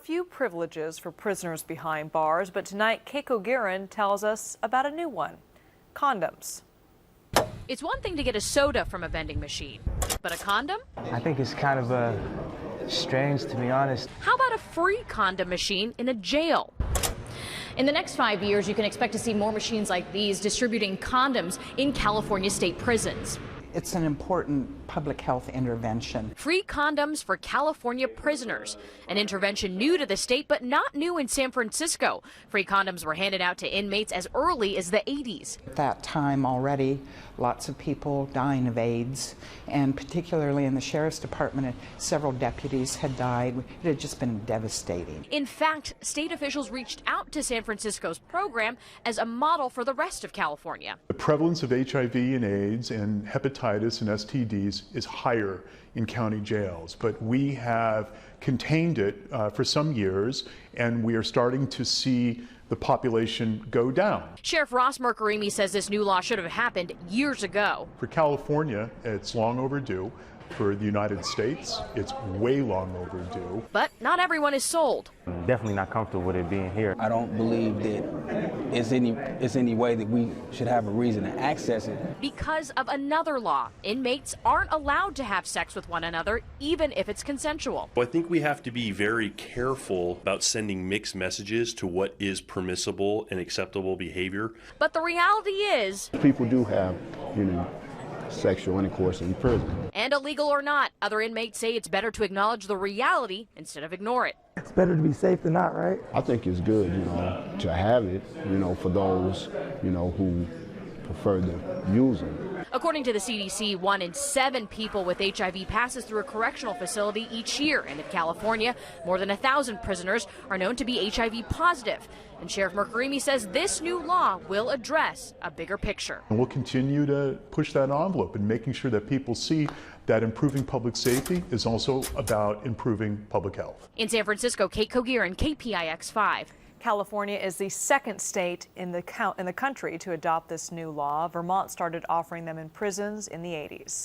few privileges for prisoners behind bars, but tonight Keiko Guerin tells us about a new one: condoms. It's one thing to get a soda from a vending machine, but a condom? I think it's kind of strange, to be honest. How about a free condom machine in a jail? In the next 5 years, you can expect to see more machines like these distributing condoms in California state prisons. It's an important public health intervention. Free condoms for California prisoners. An intervention new to the state, but not new in San Francisco. Free condoms were handed out to inmates as early as the 80s. At that time already, lots of people dying of AIDS, and particularly in the sheriff's department, several deputies had died. It had just been devastating. In fact, state officials reached out to San Francisco's program as a model for the rest of California. The prevalence of HIV and AIDS and hepatitis and STDs is higher in county jails, but we have contained it for some years, and we are starting to see the population go down. Sheriff Ross Mercurini says this new law should have happened years ago. For California, it's long overdue. For the United States, it's way long overdue. But not everyone is sold. I'm definitely not comfortable with it being here. I don't believe that it's any way that we should have a reason to access it. Because of another law, inmates aren't allowed to have sex with one another, even if it's consensual. I think we have to be very careful about sending mixed messages to what is permissible and acceptable behavior. But the reality is, people do have, sexual intercourse in prison. And illegal or not, other inmates say it's better to acknowledge the reality instead of ignore it. It's better to be safe than not, right? I think it's good, to have it, for those, who prefer to use it. According to the CDC, 1 in 7 people with HIV passes through a correctional facility each year. And in California, more than 1,000 prisoners are known to be HIV positive. And Sheriff Mercurini says this new law will address a bigger picture. And we'll continue to push that envelope and making sure that people see that improving public safety is also about improving public health. In San Francisco, Keiko Guerin, KPIX 5. California is the second state in the country to adopt this new law. Vermont started offering them in prisons in the 80s.